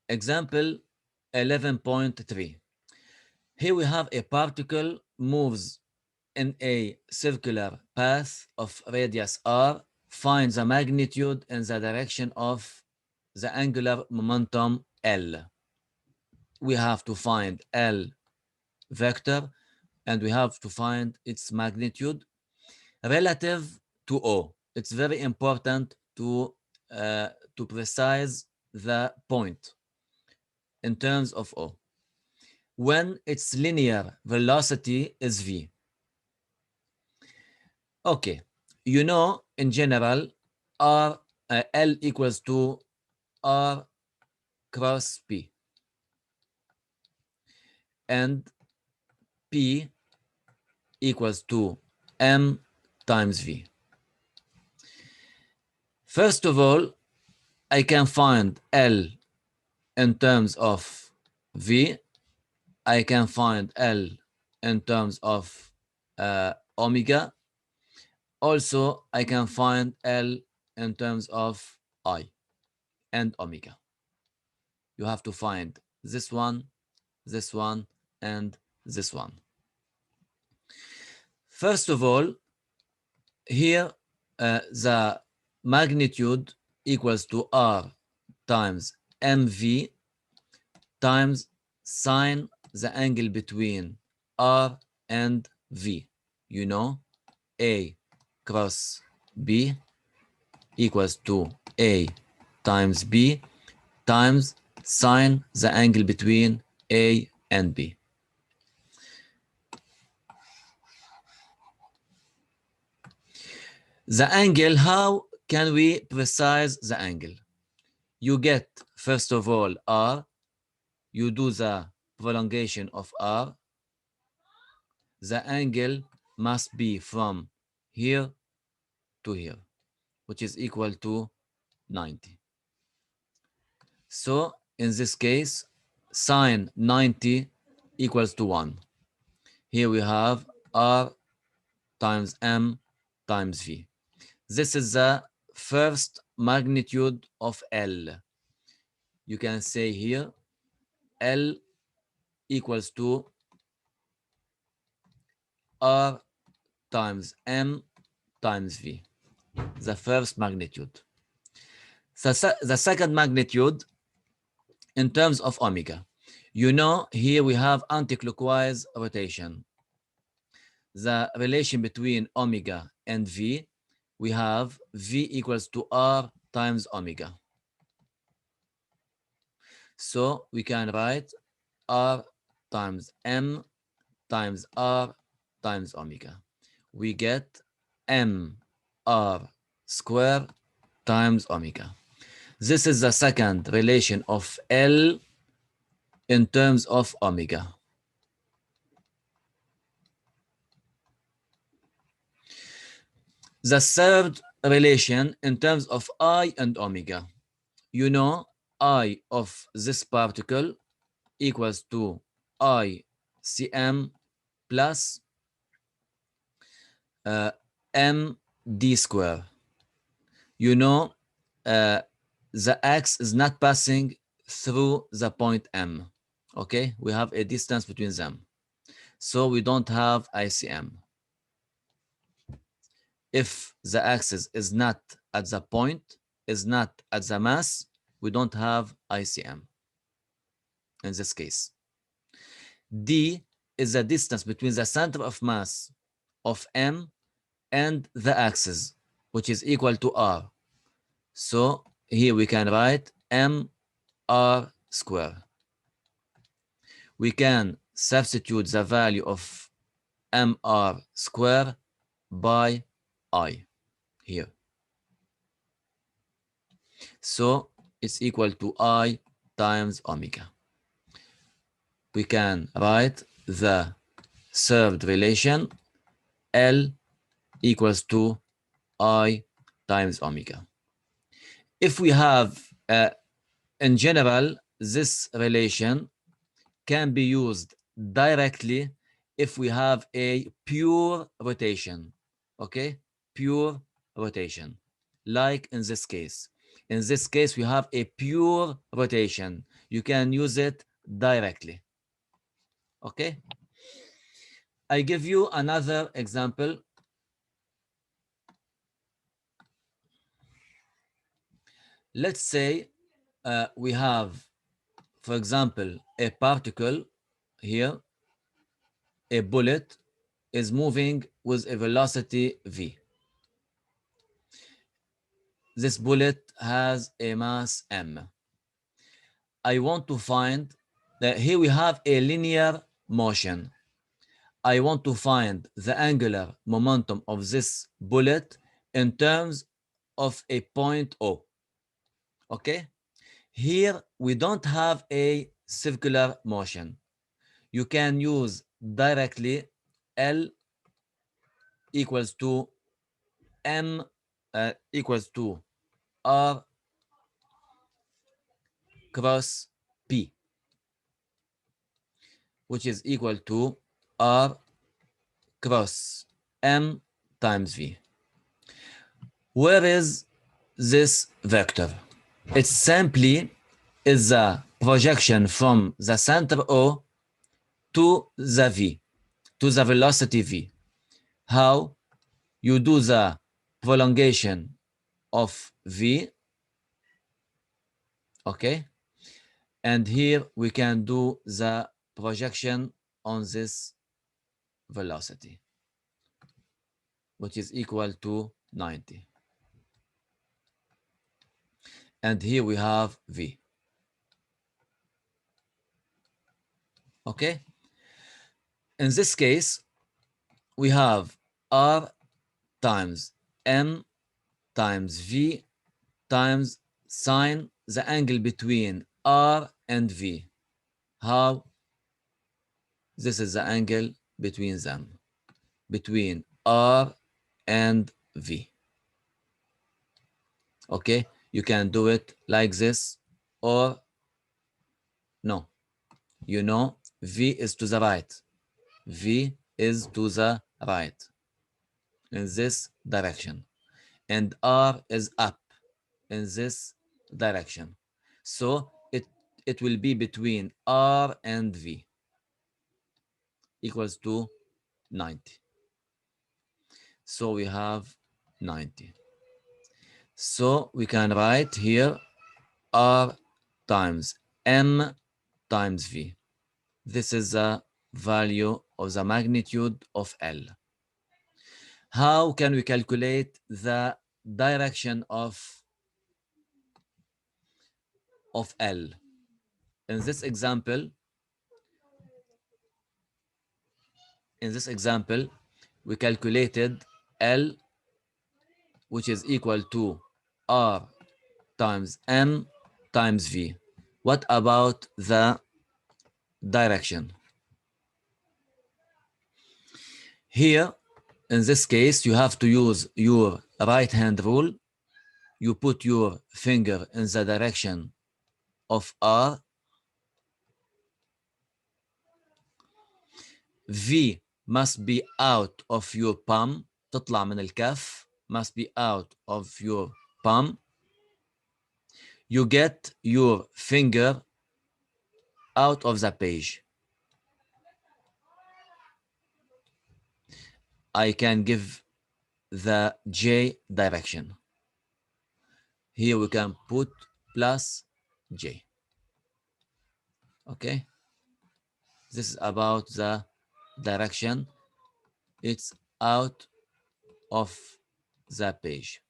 Example 11.3. Here we have a particle moves in a circular path of radius r. Find the magnitude in the direction of the angular momentum L. We have to find L vector and we have to find its magnitude relative to O. It's very important to precise the point in terms of O. When its linear velocity is v. Okay, you know in general L equals to R cross P, and P equals to M times V. First of all, I can find L in terms of V. I can find L in terms of omega. Also, I can find L in terms of I and omega. You have to find this one, and this one. First of all, here the magnitude equals to R times mv times sine the angle between R and V. You know, A cross B equals to A times B times sine the angle between A and B. The angle, how can we precise the angle? You get, first of all, R. You do the prolongation of R. The angle must be from here to here, which is equal to 90. So in this case, sine 90 equals to 1. Here we have R times M times V. This is the first magnitude of L. You can say here L equals to R times M times V, the first magnitude. The second magnitude in terms of omega. You know, here we have anticlockwise rotation. The relation between omega and V, we have V equals to R times omega. So we can write R times M times R times omega. We get M R square times omega. This is the second relation of L in terms of omega. The third relation in terms of I and omega. You know, I of this particle equals to I Cm plus md square. You know, the x is not passing through the point M. Okay, we have a distance between them. So we don't have ICM. If the axis is not at the point, is not at the mass, we don't have ICM in this case. D is the distance between the center of mass of M and the axis, which is equal to R. So here we can write mr square. We can substitute the value of mr square by I here. So it's equal to I times omega. We can write the third relation, L equals to I times omega. If we have, in general, this relation can be used directly if we have a pure rotation, okay? Pure rotation, like in this case. In this case, we have a pure rotation. You can use it directly. Okay? I give you another example. Let's say we have, for example, a particle here, a bullet is moving with a velocity v. This bullet has a mass m. I want to find that here we have a linear motion. I want to find the angular momentum of this bullet in terms of a point O. Okay? Here we don't have a circular motion. You can use directly L equals to M equals to R cross P, which is equal to R cross M times V. Where is this vector? It simply is a projection from the center O to the V, to the velocity V. How? You do the prolongation of V, okay? And here we can do the projection on this velocity, which is equal to 90. And here we have V. Okay? In this case, we have R times M times V times sine the angle between R and V. How? This is the angle between them, between R and V. Okay? You can do it like this or no. You know, V is to the right. V is to the right in this direction. And R is up in this direction. So it will be between R and V equals to 90. So we have 90. So we can write here R times M times V. This is the value of the magnitude of L. How can we calculate the direction of L? In this example, we calculated L, which is equal to R times M times V. What about the direction? Here, in this case, you have to use your right hand rule. You put your finger in the direction of R. V must be out of your palm. تطلع من الكف. Must be out of your palm. You get your finger out of the page. I can give the J direction. Here we can put plus J. Okay? This is about the direction. It's out of the page.